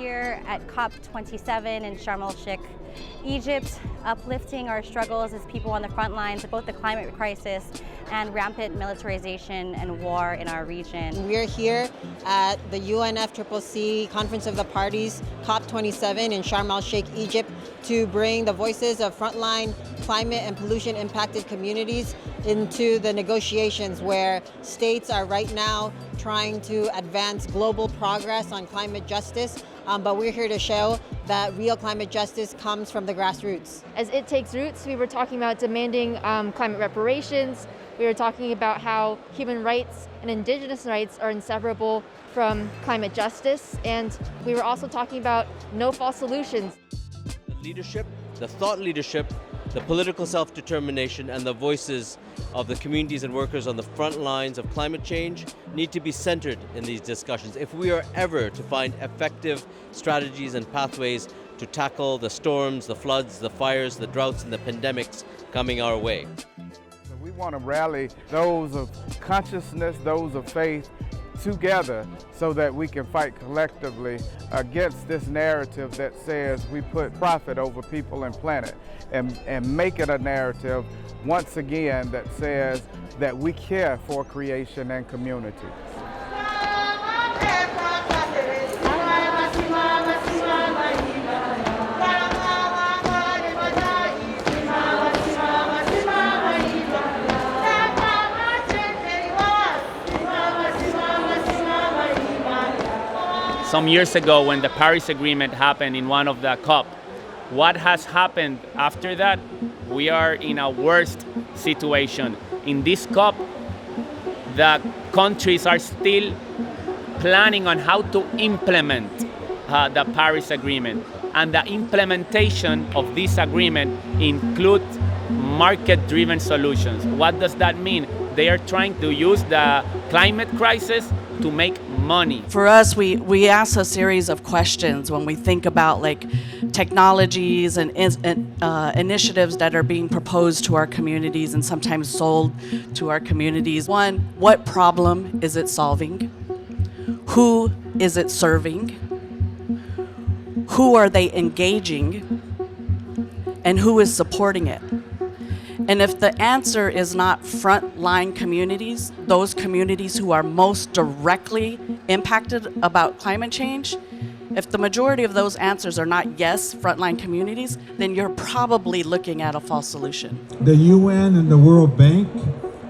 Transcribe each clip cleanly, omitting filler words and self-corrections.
here at COP27 in Sharm el-Sheikh, Egypt, uplifting our struggles as people on the front lines of both the climate crisis and rampant militarization and war in our region. We're here at the UNFCCC Conference of the Parties, COP27 in Sharm el-Sheikh, Egypt, to bring the voices of frontline climate and pollution impacted communities into the negotiations where states are right now trying to advance global progress on climate justice, but we're here to show that real climate justice comes from the grassroots. As it takes roots, we were talking about demanding climate reparations. We were talking about how human rights and Indigenous rights are inseparable from climate justice. And we were also talking about no false solutions. The leadership, the thought leadership, the political self-determination and the voices of the communities and workers on the front lines of climate change need to be centered in these discussions if we are ever to find effective strategies and pathways to tackle the storms, the floods, the fires, the droughts and the pandemics coming our way. We want to rally those of consciousness, those of faith together so that we can fight collectively against this narrative that says we put profit over people and planet, and make it a narrative once again that says that we care for creation and community. Some years ago when the Paris Agreement happened in one of the COP, what has happened after that? We are in a worst situation. In this COP, the countries are still planning on how to implement the Paris Agreement. And the implementation of this agreement includes market-driven solutions. What does that mean? They are trying to use the climate crisis to make money. For us, we ask a series of questions when we think about like technologies and initiatives that are being proposed to our communities and sometimes sold to our communities. One, what problem is it solving? Who is it serving? Who are they engaging? And who is supporting it? And if the answer is not frontline communities, those communities who are most directly impacted about climate change, if the majority of those answers are not yes, frontline communities, then you're probably looking at a false solution. The UN and the World Bank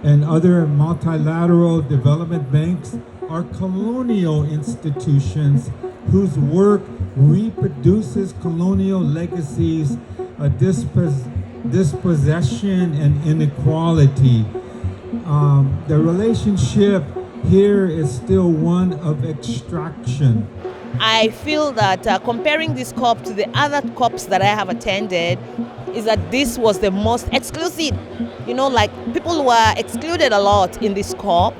and other multilateral development banks are colonial institutions whose work reproduces colonial legacies, dispossession and inequality. The relationship here is still one of extraction. I feel that comparing this COP to the other COPs that I have attended is that this was the most exclusive. You know, like people were excluded a lot in this COP,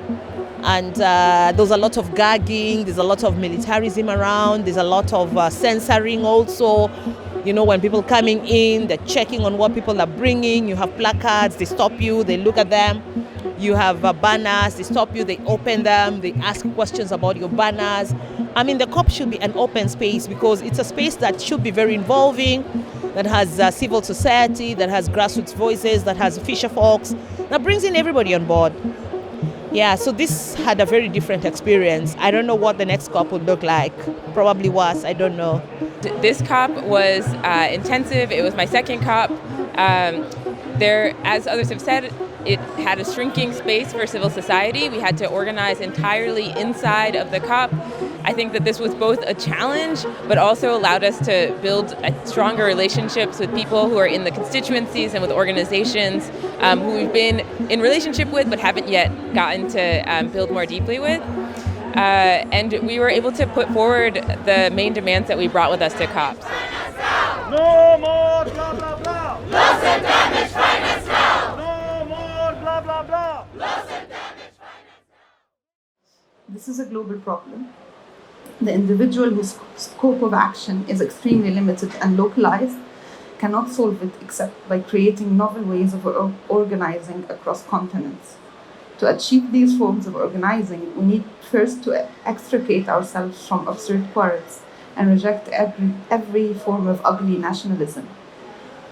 and there's a lot of gagging, there's a lot of militarism around, there's a lot of censoring also. You know, when people coming in, they're checking on what people are bringing. You have placards, they stop you, they look at them. You have banners, they stop you, they open them, they ask questions about your banners. I mean, the COP should be an open space because it's a space that should be very involving, that has civil society, that has grassroots voices, that has fisher folks, that brings in everybody on board. Yeah, so this had a very different experience. I don't know what the next COP would look like. Probably worse, I don't know. This COP was intensive. It was my second COP. As others have said, it had a shrinking space for civil society. We had to organize entirely inside of the COP. I think that this was both a challenge, but also allowed us to build stronger relationships with people who are in the constituencies and with organizations who we've been in relationship with, but haven't yet gotten to build more deeply with. And we were able to put forward the main demands that we brought with us to COPs. No more blah, blah, blah. Loss and damage, finance now. No more blah, blah, blah. Loss and damage, finance now. This is a global problem. The individual whose scope of action is extremely limited and localized cannot solve it except by creating novel ways of organizing across continents. To achieve these forms of organizing, we need first to extricate ourselves from absurd quarrels and reject every form of ugly nationalism.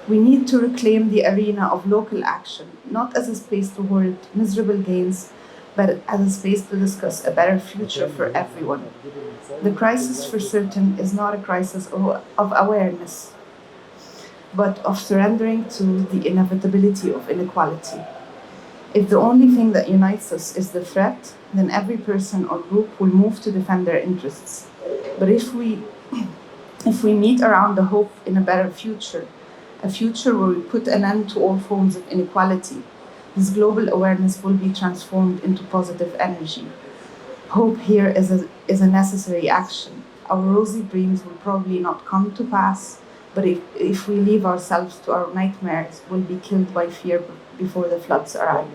We need to reclaim the arena of local action, not as a space toward miserable gains, but as a space to discuss a better future for everyone. The crisis, for certain, is not a crisis of awareness, but of surrendering to the inevitability of inequality. If the only thing that unites us is the threat, then every person or group will move to defend their interests. But if we meet around the hope in a better future, a future where we put an end to all forms of inequality, this global awareness will be transformed into positive energy. Hope here is a necessary action. Our rosy dreams will probably not come to pass, but if we leave ourselves to our nightmares, we'll be killed by fear before the floods arrive.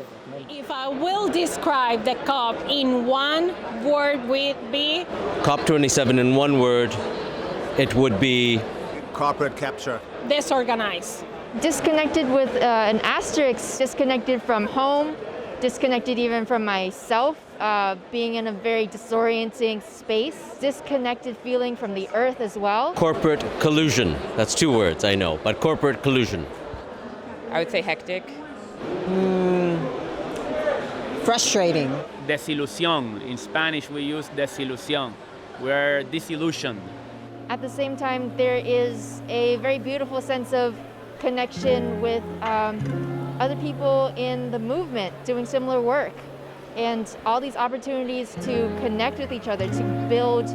If I will describe the COP in one word, would be? COP27 in one word, it would be corporate capture. Disorganized. Disconnected with an asterisk, disconnected from home, disconnected even from myself, being in a very disorienting space, disconnected feeling from the earth as well. Corporate collusion. That's two words, I know, but corporate collusion. I would say hectic. Frustrating. Desilusión. In Spanish, we use desilusión. We're disillusioned. At the same time, there is a very beautiful sense of connection with other people in the movement doing similar work, and all these opportunities to connect with each other, to build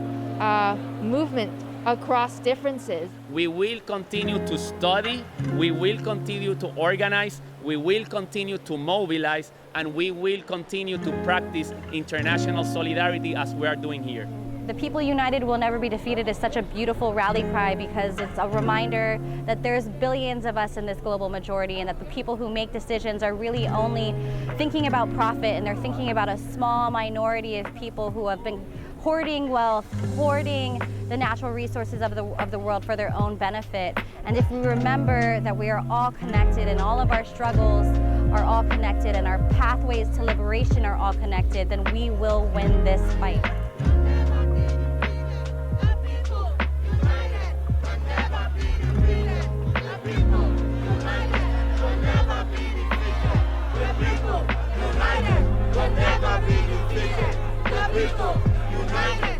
movement across differences. We will continue to study, we will continue to organize, we will continue to mobilize, and we will continue to practice international solidarity as we are doing here. The People United Will Never Be Defeated is such a beautiful rally cry because it's a reminder that there's billions of us in this global majority, and that the people who make decisions are really only thinking about profit, and they're thinking about a small minority of people who have been hoarding wealth, hoarding the natural resources of the world for their own benefit. And if we remember that we are all connected, and all of our struggles are all connected, and our pathways to liberation are all connected, then we will win this fight. United,